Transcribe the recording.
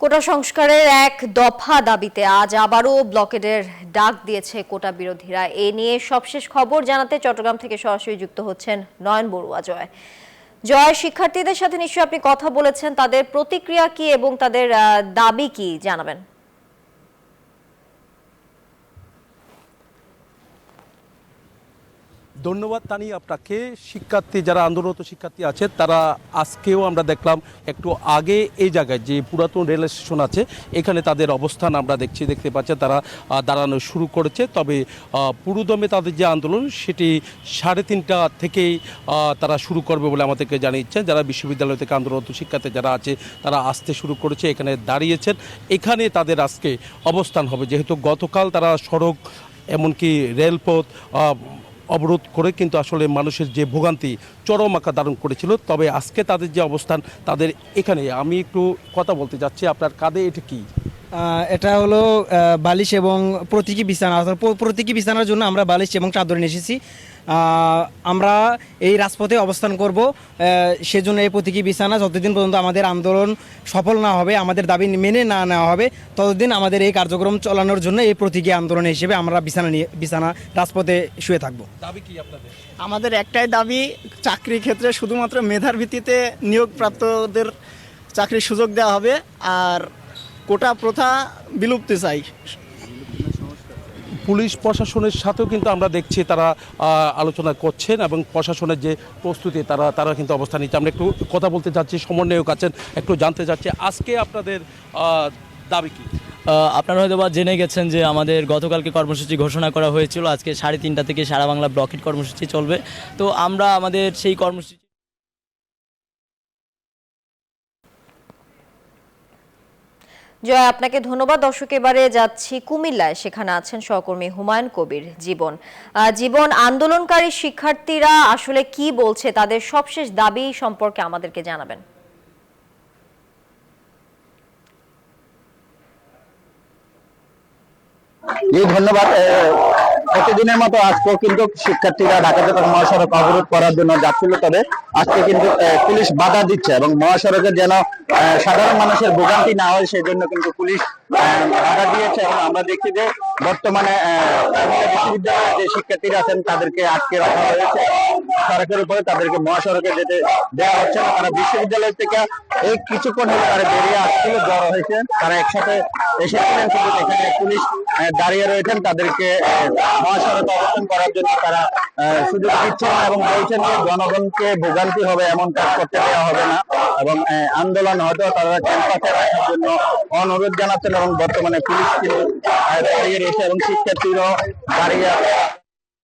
কোটা সংস্কারের এক দফা দাবিতে আজ আবারও ব্লকেডের ডাক দিয়েছে কোটা বিরোধীরা। এ নিয়ে সবশেষ খবর জানাতে চট্টগ্রাম থেকে সরাসরি যুক্ত হচ্ছেন নয়ন বড়ুয়া। জয়, শিক্ষার্থীদের সাথে নিশ্চয়ই আপনি কথা বলেছেন, তাদের প্রতিক্রিয়া কি এবং তাদের দাবি কি জানাবেন? ধন্যবাদ তানি আপনাকে। শিক্ষার্থী যারা আন্দোলনরত শিক্ষার্থী আছে তারা আজকেও আমরা দেখলাম একটু আগে এই জায়গায় যে পুরাতন রেল স্টেশন আছে এখানে তাদের অবস্থান আমরা দেখতে পাচ্ছি। তারা দাঁড়ানো শুরু করেছে, তবে পুরোদমে তাদের যে আন্দোলন সেটি 3:30টা থেকেই তারা শুরু করবে বলে আমাদেরকে জানিয়েছেন। যারা বিশ্ববিদ্যালয় থেকে আন্দোলনরত শিক্ষার্থী যারা আছে তারা আসতে শুরু করেছে, এখানে দাঁড়িয়েছেন। এখানে তাদের আজকে অবস্থান হবে, যেহেতু গতকাল তারা সড়ক এমনকি রেলপথ অবরোধ করে কিন্তু আসলে মানুষের যে ভোগান্তি চরম আকার ধারণ করেছিল। তবে আজকে তাদের যে অবস্থান, তাদের এখানে আমি একটু কথা বলতে যাচ্ছি। আপনার কাঁধে এটা কি? এটা হলো বালিশ এবং প্রতীকী বিছানা। প্রতীকী বিছানার জন্য আমরা বালিশ এবং চাদর নিয়ে এসেছি। আমরা এই রাজপথে অবস্থান করব, সেজন্য এই প্রতীকী বিছানা যতদিন পর্যন্ত আমাদের আন্দোলন সফল না হবে, আমাদের দাবি মেনে না নেওয়া হবে, ততদিন আমাদের এই কার্যক্রম চালানোর জন্য এই প্রতীকী আন্দোলন হিসেবে আমরা বিছানা রাজপথে শুয়ে থাকব। দাবি কি আপনাদের? আমাদের একটাই দাবি, চাকরির ক্ষেত্রে শুধুমাত্র মেধার ভিত্তিতে নিয়োগপ্রাপ্তদের চাকরির সুযোগ দেওয়া হবে, আর কোটা প্রথা বিলুপ্তি চাই। পুলিশ প্রশাসনের সাথেও কিন্তু আমরা দেখছি তারা আলোচনা করছেন এবং প্রশাসনের যে প্রস্তুতি তারা কিন্তু অবস্থান নিচ্ছে। আমরা একটু কথা বলতে চাচ্ছি, সমন্বয়ক আছেন, একটু জানতে চাচ্ছি আজকে আপনাদের দাবি কি? আপনারা হয়তো বা জেনে গেছেন যে আমাদের গতকালকে কর্মসূচি ঘোষণা করা হয়েছিল। আজকে 3:30টা থেকে সারা বাংলা ব্লকেট কর্মসূচি চলবে। তো আমরা আমাদের সেই কর্মসূচি জয়, আপনাকে ধন্যবাদ। দর্শক, এবারে যাচ্ছি কুমিল্লায়, সেখানে আছেন সহকর্মী হুমায়ুন কবির। জীবন, আন্দোলনকারী শিক্ষার্থীরা আসলে কি বলছে, তাদের সবশেষ দাবি সম্পর্কে আমাদেরকে জানাবেন। ধন্যবাদ। প্রতিদিনের মতো আজকেও কিন্তু শিক্ষার্থীরা ঢাকা চট্টগ্রাম মহাসড়ক অবরোধ করার জন্য যাচ্ছিল, তবে আজকে কিন্তু পুলিশ বাধা দিচ্ছে এবং মহাসড়কে যেন সাধারণ মানুষের ভোগান্তি না হয় সেই জন্য কিন্তু পুলিশ বাধা দিয়েছে। এবং আমরা দেখছি যে বর্তমানে বিশ্ববিদ্যালয়ের যে শিক্ষার্থীরা আছেন তাদেরকে আটকে রাখা হয়েছে সড়কের উপরে, তাদেরকে মহাসড়কে যেতে দেওয়া হচ্ছে না। তারা বিশ্ববিদ্যালয় থেকে এই কিছুক্ষণ হলে তারা বেরিয়ে আসছিল, জড়ো হয়েছে, তারা একসাথে এসেছিলেন, কিন্তু এখানে পুলিশ দাঁড়িয়ে রয়েছেন, তাদেরকে মহাসড়কে অবস্থান করার জন্য তারা সুযোগ দিচ্ছেন না এবং বলছেন যে জনগণকে ভোগান্তি হবে এমন কাজ করতে দেওয়া হবে না এবং আন্দোলন হয়তো তারা ক্যাম্পাসে রাখার জন্য অনুরোধ জানাচ্ছেন। এবং বর্তমানে পুলিশ কিন্তু দাঁড়িয়ে রয়েছে এবং শিক্ষার্থীরাও দাঁড়িয়ে